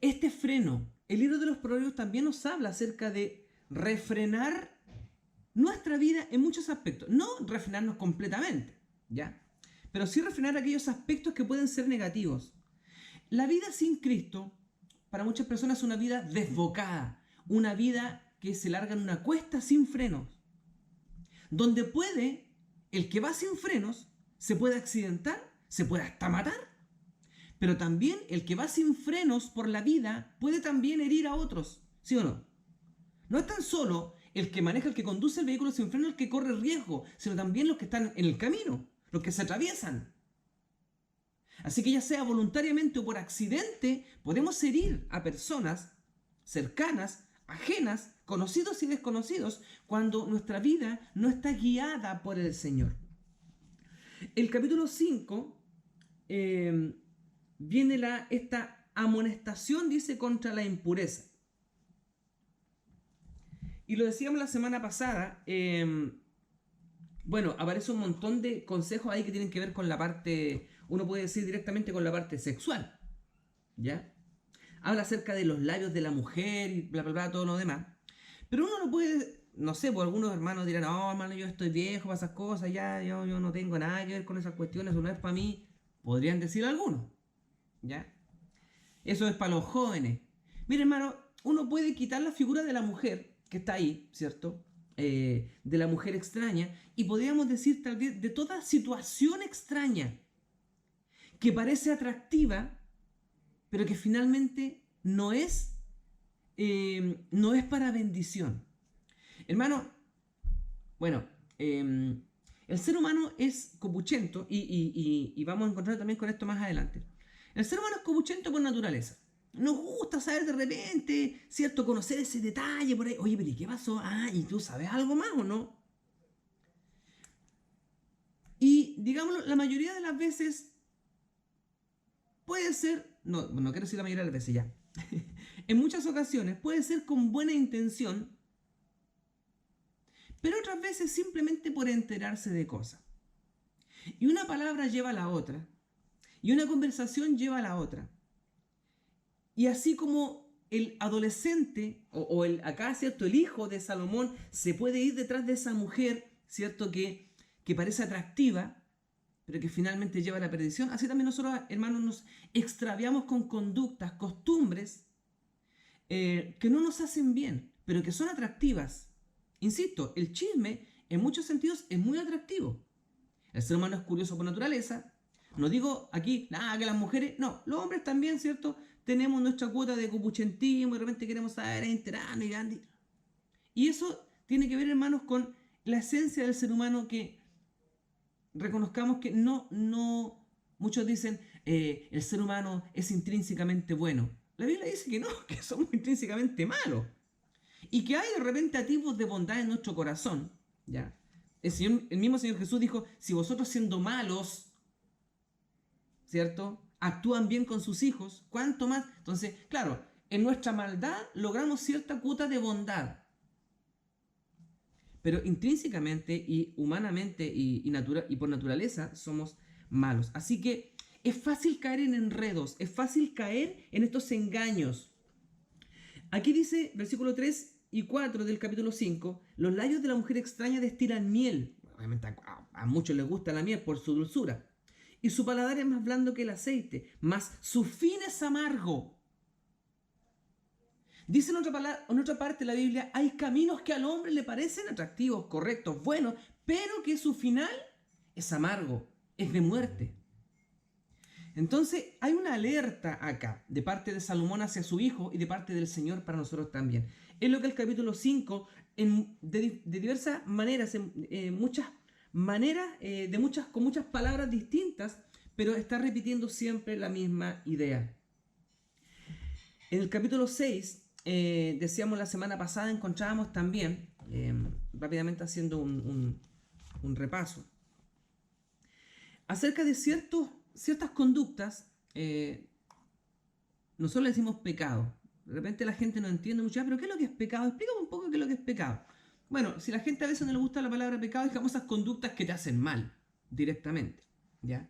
Este freno, el libro de los Proverbios también nos habla acerca de refrenar nuestra vida en muchos aspectos. No refrenarnos completamente, ¿ya? Pero sí refrenar aquellos aspectos que pueden ser negativos. La vida sin Cristo, para muchas personas, es una vida desbocada, una vida que se larga en una cuesta sin frenos, donde puede, el que va sin frenos, se puede accidentar, se puede hasta matar, pero también el que va sin frenos por la vida puede también herir a otros, ¿sí o no? No es tan solo el que maneja, el que conduce el vehículo sin freno el que corre riesgo, sino también los que están en el camino, los que se atraviesan. Así que ya sea voluntariamente o por accidente, podemos herir a personas cercanas, ajenas, conocidos y desconocidos, cuando nuestra vida no está guiada por el Señor. El capítulo 5 viene esta amonestación, dice, contra la impureza. Y lo decíamos la semana pasada, bueno, aparece un montón de consejos ahí que tienen que ver con la parte, uno puede decir directamente con la parte sexual, ¿ya? Habla acerca de los labios de la mujer y bla, bla, bla, todo lo demás. Pero uno no puede, no sé, pues algunos hermanos dirán, no, hermano, yo estoy viejo para esas cosas, ya, yo no tengo nada que ver con esas cuestiones, eso no es para mí. Podrían decir algunos, ¿ya? Eso es para los jóvenes. Mire, hermano, uno puede quitar la figura de la mujer que está ahí, ¿cierto? De la mujer extraña, y podríamos decir tal vez de toda situación extraña que parece atractiva, pero que finalmente no es para bendición. Hermano, bueno, el ser humano es copuchento y vamos a encontrar también con esto más adelante. El ser humano es copuchento por naturaleza. Nos gusta saber de repente, ¿cierto? Conocer ese detalle por ahí. Oye, pero ¿y qué pasó? Ah, ¿y tú sabes algo más o no? Y digámoslo, la mayoría de las veces puede ser, no quiero decir la mayoría de las veces ya, en muchas ocasiones puede ser con buena intención, pero otras veces simplemente por enterarse de cosas. Y una palabra lleva a la otra, y una conversación lleva a la otra. Y así como el adolescente, acá, ¿cierto? El hijo de Salomón se puede ir detrás de esa mujer, ¿cierto? Que parece atractiva, pero que finalmente lleva a la perdición. Así también nosotros, hermanos, nos extraviamos con conductas, costumbres, que no nos hacen bien, pero que son atractivas. Insisto, el chisme en muchos sentidos es muy atractivo. El ser humano es curioso por naturaleza. No digo aquí, nada, que las mujeres, no, los hombres también, ¿cierto? Tenemos nuestra cuota de copuchentismo y de repente queremos saber enterarnos y eso tiene que ver, hermanos, con la esencia del ser humano, que reconozcamos que muchos dicen, el ser humano es intrínsecamente bueno. La Biblia dice que no, que somos intrínsecamente malos. Y que hay de repente atisbos de bondad en nuestro corazón, ¿ya? El mismo Señor Jesús dijo, si vosotros siendo malos, ¿cierto? Actúan bien con sus hijos, ¿cuánto más? Entonces, claro, en nuestra maldad logramos cierta cuota de bondad, pero intrínsecamente y humanamente y por naturaleza somos malos. Así que es fácil caer en enredos, es fácil caer en estos engaños. Aquí dice, versículo 3 y 4 del capítulo 5, los labios de la mujer extraña destilan miel. Obviamente a muchos les gusta la miel por su dulzura. Y su paladar es más blando que el aceite, mas su fin es amargo. Dice en otra parte de la Biblia, hay caminos que al hombre le parecen atractivos, correctos, buenos, pero que su final es amargo, es de muerte. Entonces hay una alerta acá de parte de Salomón hacia su hijo y de parte del Señor para nosotros también. Es lo que el capítulo 5, de diversas maneras, muchas maneras, con muchas palabras distintas, pero está repitiendo siempre la misma idea. En el capítulo 6, decíamos la semana pasada, encontrábamos también, rápidamente haciendo un repaso, acerca de ciertas conductas. Nosotros le decimos pecado. De repente la gente no entiende mucho, pero ¿qué es lo que es pecado? Explícame un poco qué es lo que es pecado. Bueno, si la gente a veces no le gusta la palabra pecado, digamos esas conductas que te hacen mal, directamente, ¿ya?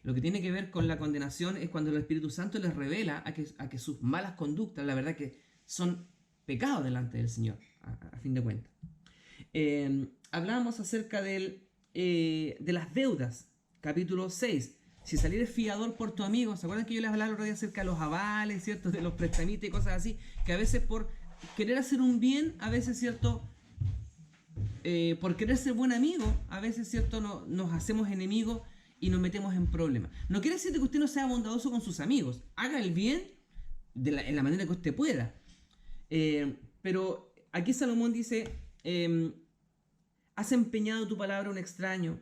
Lo que tiene que ver con la condenación es cuando el Espíritu Santo les revela a que sus malas conductas, la verdad que son pecados delante del Señor, a fin de cuentas. Hablábamos acerca de las deudas, capítulo 6. Si salieres fiador por tu amigo, ¿se acuerdan que yo les hablaba el otro día acerca de los avales, ¿cierto? De los prestamistas y cosas así, que a veces por querer hacer un bien, a veces, ¿cierto? Por querer ser buen amigo, a veces, ¿cierto? Nos hacemos enemigos y nos metemos en problemas. No quiere decir que usted no sea bondadoso con sus amigos. Haga el bien en la manera que usted pueda. Pero aquí Salomón dice, has empeñado tu palabra a un extraño,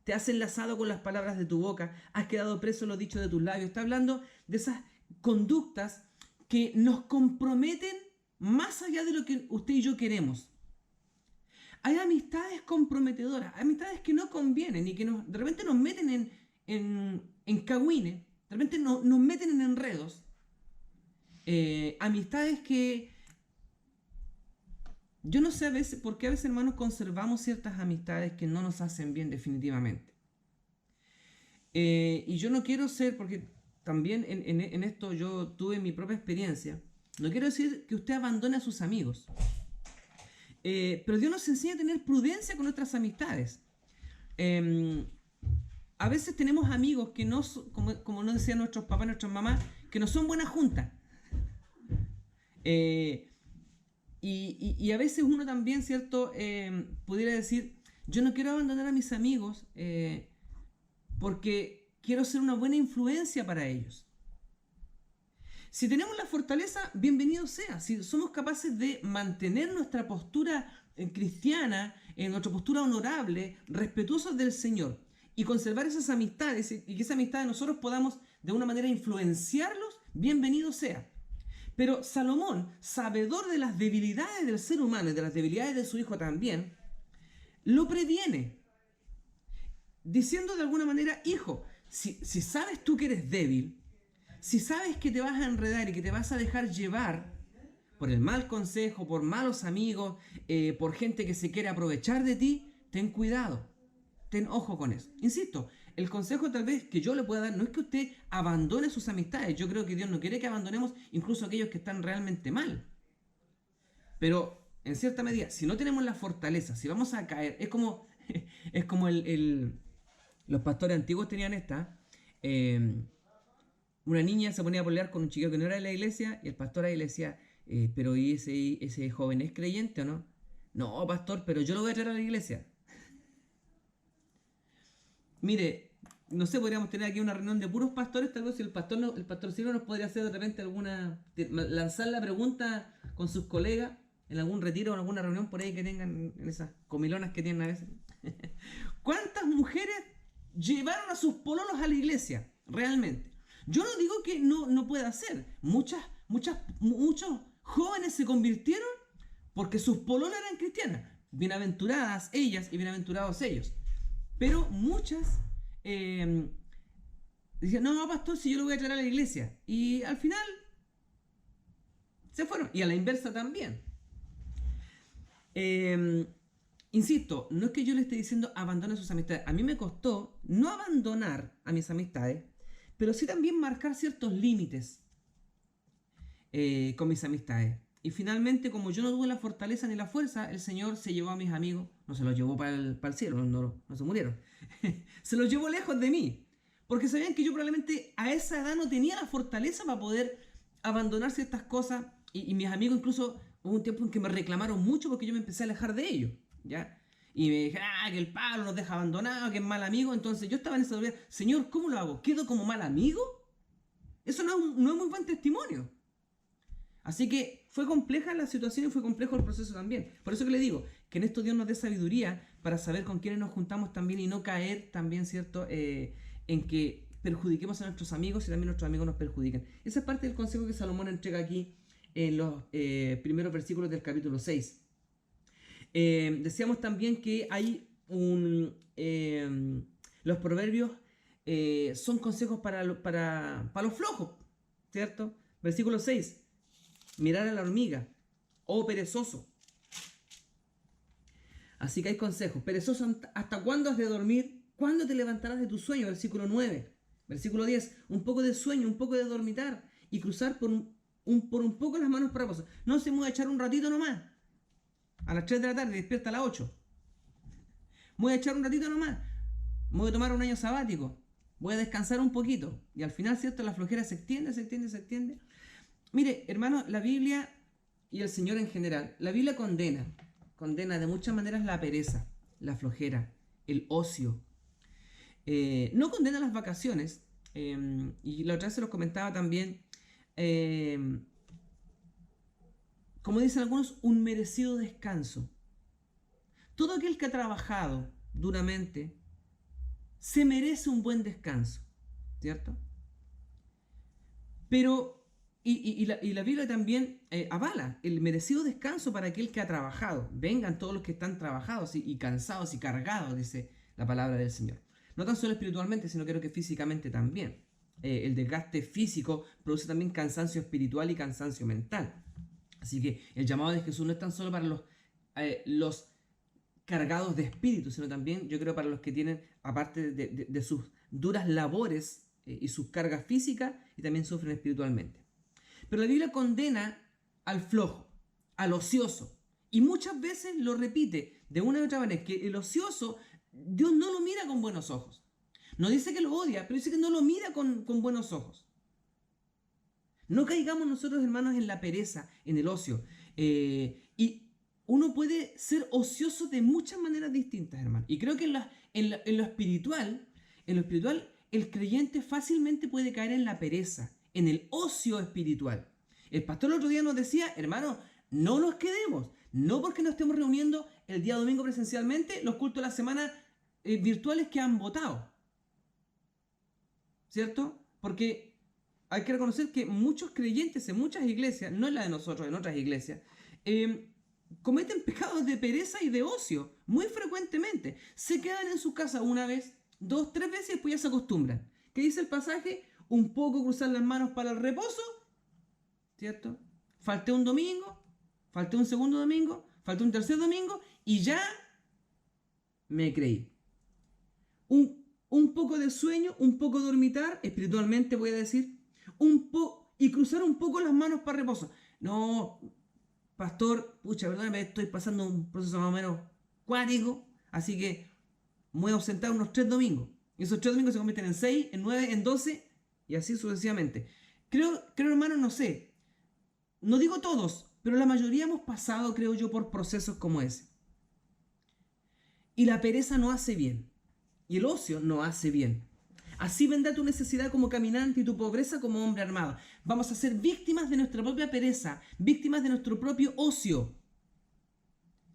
te has enlazado con las palabras de tu boca, has quedado preso en los dichos de tus labios. Está hablando de esas conductas que nos comprometen más allá de lo que usted y yo queremos. Hay amistades comprometedoras, amistades que no convienen y que de repente nos meten en cagüines, de repente nos meten en enredos. Amistades que yo no sé a veces por qué a veces, hermanos, conservamos ciertas amistades que no nos hacen bien definitivamente. Y yo no quiero ser, porque también en esto yo tuve mi propia experiencia, no quiero decir que usted abandone a sus amigos. Pero Dios nos enseña a tener prudencia con nuestras amistades. A veces tenemos amigos que no, como nos decían nuestros papás, nuestras mamás, que no son buenas juntas. Y a veces uno también, ¿cierto? Pudiera decir, yo no quiero abandonar a mis amigos porque quiero ser una buena influencia para ellos. Si tenemos la fortaleza, bienvenido sea. Si somos capaces de mantener nuestra postura cristiana, nuestra postura honorable, respetuosos del Señor, y conservar esas amistades, y que esa amistad de nosotros podamos de una manera influenciarlos, bienvenido sea. Pero Salomón, sabedor de las debilidades del ser humano y de las debilidades de su hijo también, lo previene, diciendo de alguna manera, hijo, si sabes tú que eres débil, si sabes que te vas a enredar y que te vas a dejar llevar por el mal consejo, por malos amigos, por gente que se quiere aprovechar de ti, ten cuidado, ten ojo con eso. Insisto, el consejo tal vez que yo le pueda dar no es que usted abandone sus amistades. Yo creo que Dios no quiere que abandonemos incluso aquellos que están realmente mal. Pero en cierta medida, si no tenemos la fortaleza, si vamos a caer, es como los pastores antiguos tenían esta. Una niña se ponía a pelear con un chico que no era de la iglesia y el pastor ahí le decía, pero ¿y ese joven es creyente o no? No, pastor, pero yo lo voy a traer a la iglesia. Mire, no sé, podríamos tener aquí una reunión de puros pastores, tal vez si el pastorcito nos podría hacer de repente lanzar la pregunta con sus colegas en algún retiro o en alguna reunión por ahí que tengan, en esas comilonas que tienen a veces. ¿Cuántas mujeres llevaron a sus pololos a la iglesia? Realmente. Yo no digo que no pueda ser. Muchos jóvenes se convirtieron porque sus pololas eran cristianas. Bienaventuradas ellas y bienaventurados ellos. Pero muchas decían, no, pastor, si yo lo voy a traer a la iglesia. Y al final se fueron. Y a la inversa también. Insisto, no es que yo le esté diciendo abandone sus amistades. A mí me costó no abandonar a mis amistades, pero sí también marcar ciertos límites con mis amistades. Y finalmente, como yo no tuve la fortaleza ni la fuerza, el Señor se llevó a mis amigos, no se los llevó para el cielo, no se murieron. Se los llevó lejos de mí, porque sabían que yo probablemente a esa edad no tenía la fortaleza para poder abandonar ciertas cosas. Y mis amigos incluso hubo un tiempo en que me reclamaron mucho porque yo me empecé a alejar de ellos, ¿ya? Y me dijeron, que el Pablo nos deja abandonados, que es mal amigo. Entonces yo estaba en esa duda, Señor, ¿cómo lo hago? ¿Quedo como mal amigo? Eso no es muy buen testimonio. Así que fue compleja la situación y fue complejo el proceso también. Por eso que le digo, que en esto Dios nos dé sabiduría para saber con quiénes nos juntamos también y no caer también, ¿cierto?, en que perjudiquemos a nuestros amigos y también nuestros amigos nos perjudiquen. Esa es parte del consejo que Salomón entrega aquí en los primeros versículos del capítulo 6. Decíamos también que hay los proverbios son consejos para los flojos, ¿cierto? Versículo 6. Mirar a la hormiga, oh perezoso. Así que hay consejos. Perezoso, ¿hasta cuándo has de dormir? ¿Cuándo te levantarás de tu sueño? Versículo 9. Versículo 10, un poco de sueño, un poco de dormitar y cruzar por un poco las manos para reposo. No se me voy a echar un ratito nomás. A las 3 de la tarde, despierta a las 8. Voy a echar un ratito nomás. Me voy a tomar un año sabático. Voy a descansar un poquito. Y al final, ¿cierto? La flojera se extiende, se extiende, se extiende. Mire, hermano, la Biblia y el Señor en general, la Biblia condena de muchas maneras la pereza, la flojera, el ocio. No condena las vacaciones. Y la otra vez se los comentaba también. Como dicen algunos, un merecido descanso. Todo aquel que ha trabajado duramente se merece un buen descanso, ¿cierto? Pero, y la Biblia también avala el merecido descanso para aquel que ha trabajado. Vengan todos los que están trabajados y cansados y cargados, dice la palabra del Señor. No tan solo espiritualmente, sino creo que físicamente también. El desgaste físico produce también cansancio espiritual y cansancio mental. Así que el llamado de Jesús no es tan solo para los cargados de espíritu, sino también, yo creo, para los que tienen, aparte de sus duras labores y sus cargas físicas, y también sufren espiritualmente. Pero la Biblia condena al flojo, al ocioso, y muchas veces lo repite de una y otra manera, que el ocioso, Dios no lo mira con buenos ojos. No dice que lo odia, pero dice que no lo mira con buenos ojos. No caigamos nosotros, hermanos, en la pereza, en el ocio. Y uno puede ser ocioso de muchas maneras distintas, hermano. Y creo que en lo espiritual, el creyente fácilmente puede caer en la pereza, en el ocio espiritual. El pastor el otro día nos decía, hermano, no nos quedemos. No porque nos estemos reuniendo el día domingo presencialmente, los cultos de la semana virtuales que han votado. ¿Cierto? Porque hay que reconocer que muchos creyentes en muchas iglesias, no en la de nosotros, en otras iglesias, cometen pecados de pereza y de ocio muy frecuentemente. Se quedan en su casa una vez, 2, 3 veces y después ya se acostumbran. ¿Qué dice el pasaje? Un poco cruzar las manos para el reposo, ¿cierto? Falté un domingo, falté un segundo domingo, falté un tercer domingo y ya me creí. Un poco de sueño, un poco dormitar, espiritualmente voy a decir, y cruzar un poco las manos para reposo. No, pastor, pucha, verdad, me estoy pasando un proceso más o menos cuático, así que me voy a ausentar unos 3 domingos. Y esos 3 domingos se convierten en 6, en 9, en 12, y así sucesivamente. Creo, hermano, no sé, no digo todos, pero la mayoría hemos pasado, creo yo, por procesos como ese. Y la pereza no hace bien. Y el ocio no hace bien. Así vendrá tu necesidad como caminante y tu pobreza como hombre armado. Vamos a ser víctimas de nuestra propia pereza, víctimas de nuestro propio ocio.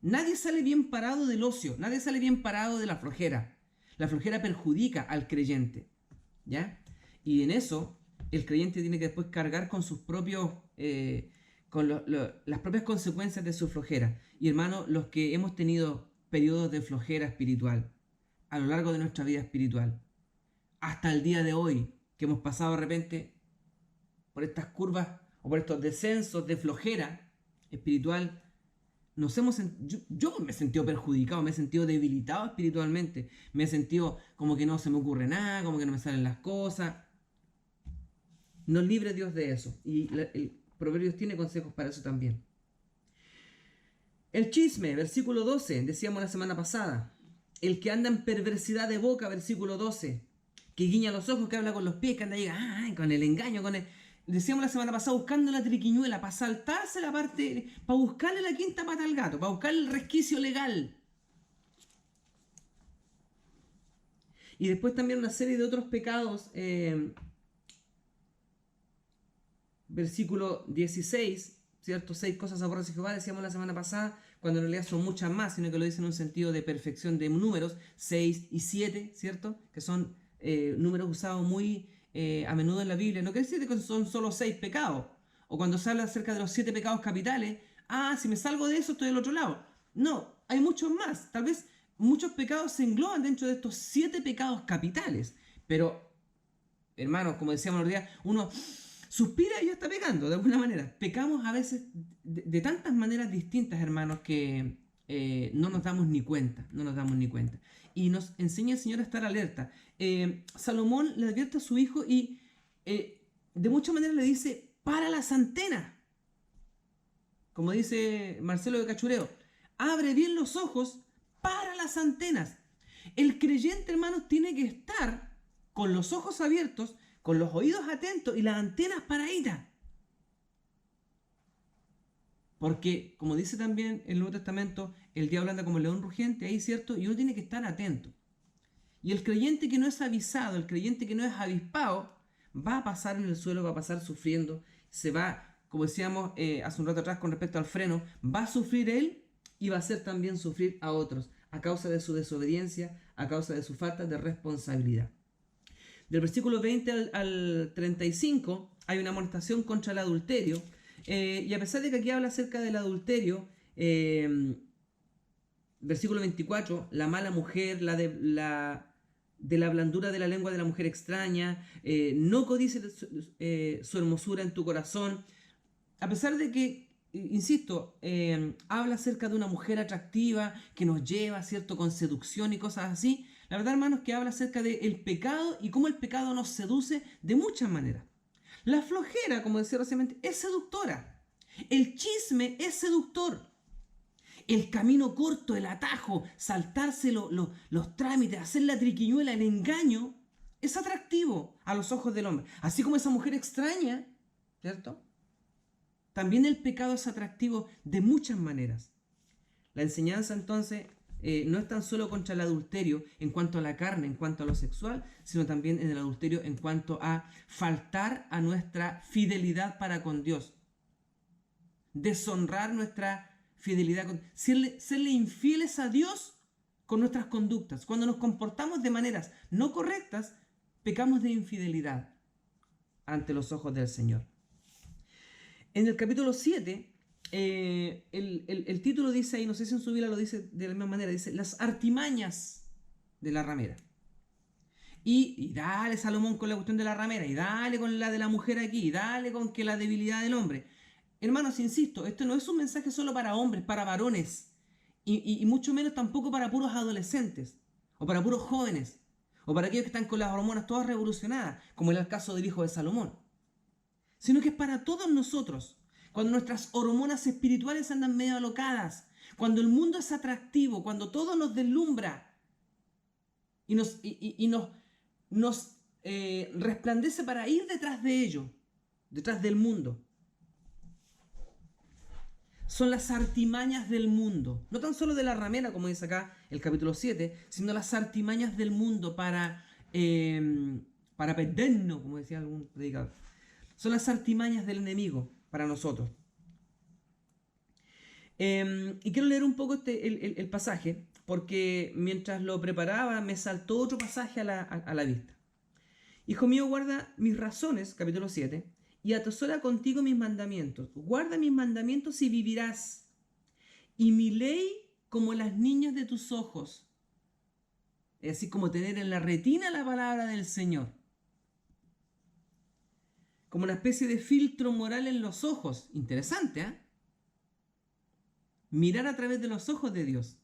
Nadie sale bien parado del ocio, nadie sale bien parado de la flojera. La flojera perjudica al creyente, ¿ya? Y en eso, el creyente tiene que después cargar con sus propios, las propias consecuencias de su flojera. Y hermano, los que hemos tenido periodos de flojera espiritual, a lo largo de nuestra vida espiritual, hasta el día de hoy, que hemos pasado de repente por estas curvas o por estos descensos de flojera espiritual, yo me he sentido perjudicado, me he sentido debilitado espiritualmente, me he sentido como que no se me ocurre nada, como que no me salen las cosas. Nos libre Dios de eso, y el Proverbios tiene consejos para eso también. El chisme, versículo 12, decíamos la semana pasada. El que anda en perversidad de boca, versículo 12, que guiña los ojos, que habla con los pies, que anda ahí con el engaño, decíamos la semana pasada, buscando la triquiñuela, para saltarse la parte, para buscarle la quinta pata al gato, para buscarle el resquicio legal. Y después también una serie de otros pecados, versículo 16, ¿cierto? 6 cosas aborrece Jehová, decíamos la semana pasada, cuando en realidad son muchas más, sino que lo dicen en un sentido de perfección de números, 6 y 7, ¿cierto? Que son números usados muy a menudo en la Biblia. No quiere decir que son solo 6 pecados. O cuando se habla acerca de los 7 pecados capitales, si me salgo de eso estoy del otro lado. No, hay muchos más. Tal vez muchos pecados se engloban dentro de estos 7 pecados capitales. Pero, hermanos, como decíamos el otro día, uno suspira y ya está pecando, de alguna manera. Pecamos a veces de tantas maneras distintas, hermanos, que no nos damos ni cuenta, no nos damos ni cuenta. Y nos enseña el Señor a estar alerta. Salomón le advierte a su hijo y de muchas maneras le dice, para las antenas. Como dice Marcelo de Cachureo, abre bien los ojos para las antenas. El creyente, hermanos, tiene que estar con los ojos abiertos, con los oídos atentos y las antenas paraditas. Porque, como dice también el Nuevo Testamento, el diablo anda como el león rugiente, ahí, ¿cierto? Y uno tiene que estar atento. Y el creyente que no es avisado, el creyente que no es avispado, va a pasar en el suelo, va a pasar sufriendo, se va, como decíamos hace un rato atrás con respecto al freno, va a sufrir él y va a hacer también sufrir a otros, a causa de su desobediencia, a causa de su falta de responsabilidad. Del versículo 20 al 35 hay una amonestación contra el adulterio, y a pesar de que aquí habla acerca del adulterio, versículo 24, la mala mujer, de la blandura de la lengua de la mujer extraña, no codices su hermosura en tu corazón. A pesar de que, insisto, habla acerca de una mujer atractiva que nos lleva, ¿cierto?, con seducción y cosas así. La verdad, hermanos, que habla acerca del pecado y cómo el pecado nos seduce de muchas maneras. La flojera, como decía recientemente, es seductora. El chisme es seductor. El camino corto, el atajo, saltarse los trámites, hacer la triquiñuela, el engaño, es atractivo a los ojos del hombre. Así como esa mujer extraña, ¿cierto? También el pecado es atractivo de muchas maneras. La enseñanza entonces no es tan solo contra el adulterio en cuanto a la carne, en cuanto a lo sexual, sino también en el adulterio en cuanto a faltar a nuestra fidelidad para con Dios. Deshonrar nuestra fidelidad, serle infieles a Dios con nuestras conductas. Cuando nos comportamos de maneras no correctas, pecamos de infidelidad ante los ojos del Señor. En el capítulo 7, el título dice ahí, no sé si en su Biblia lo dice de la misma manera, dice las artimañas de la ramera. Y dale Salomón con la cuestión de la ramera, y dale con la de la mujer aquí, y dale con que la debilidad del hombre. Hermanos, insisto, esto no es un mensaje solo para hombres, para varones, y mucho menos tampoco para puros adolescentes, o para puros jóvenes, o para aquellos que están con las hormonas todas revolucionadas, como era el caso del hijo de Salomón, sino que es para todos nosotros. Cuando nuestras hormonas espirituales andan medio alocadas, cuando el mundo es atractivo, cuando todo nos deslumbra y nos resplandece para ir detrás de ello, detrás del mundo. Son las artimañas del mundo, no tan solo de la ramera, como dice acá el capítulo 7, sino las artimañas del mundo para perdernos, como decía algún predicador. Son las artimañas del enemigo para nosotros. Y quiero leer un poco el pasaje, porque mientras lo preparaba me saltó otro pasaje a la vista. Hijo mío, guarda mis razones, capítulo 7, y atesora contigo mis mandamientos. Guarda mis mandamientos y vivirás. Y mi ley como las niñas de tus ojos. Es así como tener en la retina la palabra del Señor. Como una especie de filtro moral en los ojos. Interesante, ¿eh? Mirar a través de los ojos de Dios.